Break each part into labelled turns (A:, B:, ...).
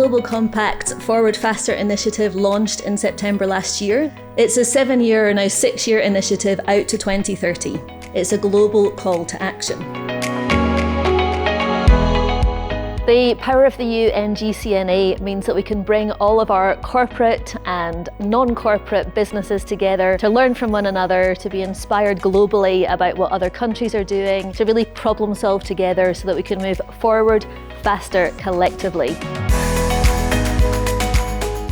A: Global Compact's Forward Faster initiative launched in September last year. It's a 7-year, now 6-year initiative out to 2030. It's a global call to action. The power of the UNGCNA means that we can bring all of our corporate and non-corporate businesses together to learn from one another, to be inspired globally about what other countries are doing, to really problem solve together so that we can move forward faster collectively.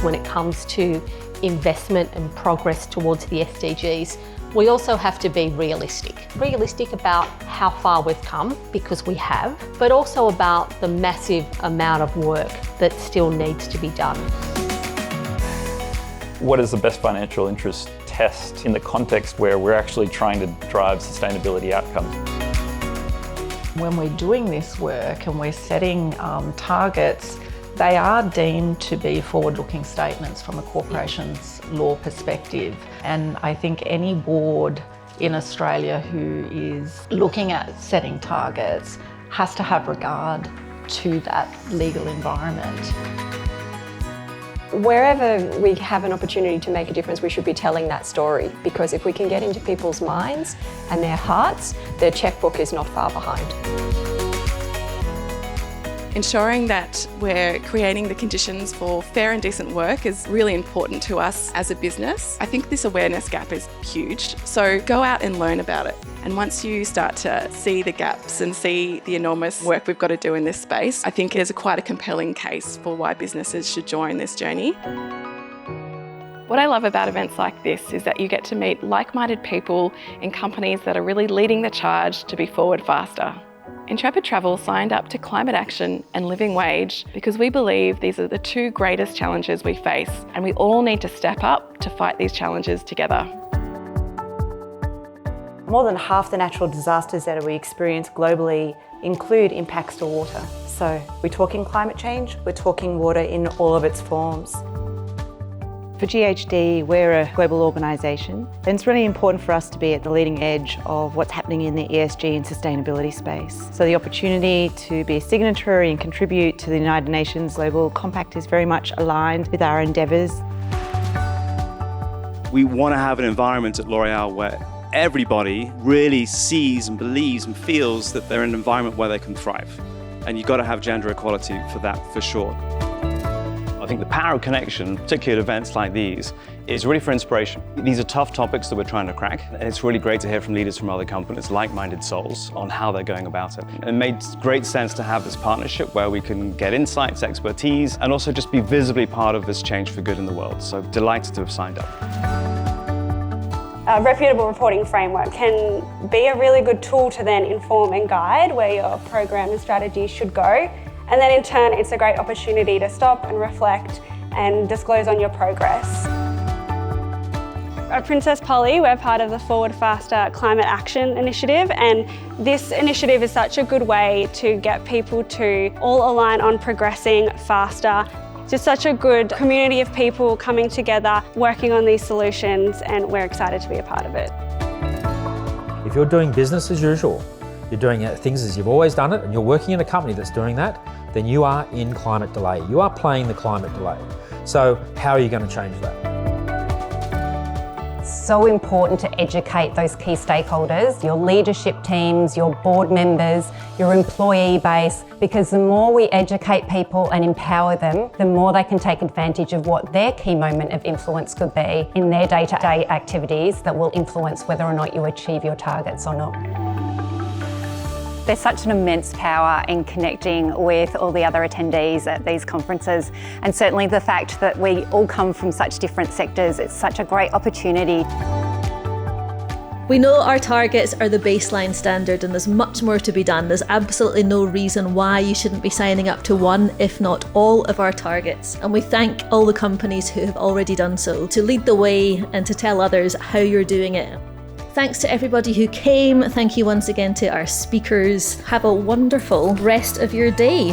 B: When it comes to investment and progress towards the SDGs, we also have to be realistic about how far we've come, because we have, but also about the massive amount of work that still needs to be done.
C: What is the best financial interest test in the context where we're actually trying to drive sustainability outcomes?
D: When we're doing this work and we're setting targets, they are deemed to be forward-looking statements from a corporation's law perspective. And I think any board in Australia who is looking at setting targets has to have regard to that legal environment.
E: Wherever we have an opportunity to make a difference, we should be telling that story, because if we can get into people's minds and their hearts, their checkbook is not far behind.
F: Ensuring that we're creating the conditions for fair and decent work is really important to us as a business. I think this awareness gap is huge, so go out and learn about it. And once you start to see the gaps and see the enormous work we've got to do in this space, I think there's quite a compelling case for why businesses should join this journey. What I love about events like this is that you get to meet like-minded people in companies that are really leading the charge to be forward faster. Intrepid Travel signed up to climate action and living wage because we believe these are the two greatest challenges we face, and we all need to step up to fight these challenges together.
G: More than half the natural disasters that we experience globally include impacts to water. So we're talking climate change, we're talking water in all of its forms. For GHD, we're a global organisation, and it's really important for us to be at the leading edge of what's happening in the ESG and sustainability space. So the opportunity to be a signatory and contribute to the United Nations Global Compact is very much aligned with our endeavours.
H: We want to have an environment at L'Oréal where everybody really sees and believes and feels that they're in an environment where they can thrive. And you've got to have gender equality for that, for sure. I think the power of connection, particularly at events like these, is really for inspiration. These are tough topics that we're trying to crack, and it's really great to hear from leaders from other companies, like-minded souls, on how they're going about it. It made great sense to have this partnership where we can get insights, expertise, and also just be visibly part of this change for good in the world. So delighted to have signed up.
I: A reputable reporting framework can be a really good tool to then inform and guide where your program and strategy should go. And then in turn, it's a great opportunity to stop and reflect and disclose on your progress. At Princess Polly, we're part of the Forward Faster Climate Action Initiative, and this initiative is such a good way to get people to all align on progressing faster. Just such a good community of people coming together, working on these solutions, and we're excited to be a part of it.
J: If you're doing business as usual, you're doing things as you've always done it, and you're working in a company that's doing that, then you are in climate delay. You are playing the climate delay. So how are you going to change that?
K: It's so important to educate those key stakeholders, your leadership teams, your board members, your employee base, because the more we educate people and empower them, the more they can take advantage of what their key moment of influence could be in their day-to-day activities that will influence whether or not you achieve your targets or not.
L: There's such an immense power in connecting with all the other attendees at these conferences, and certainly the fact that we all come from such different sectors, it's such a great opportunity.
A: We know our targets are the baseline standard, and there's much more to be done. There's absolutely no reason why you shouldn't be signing up to one, if not all, of our targets. And we thank all the companies who have already done so, to lead the way and to tell others how you're doing it. Thanks to everybody who came. Thank you once again to our speakers. Have a wonderful rest of your day.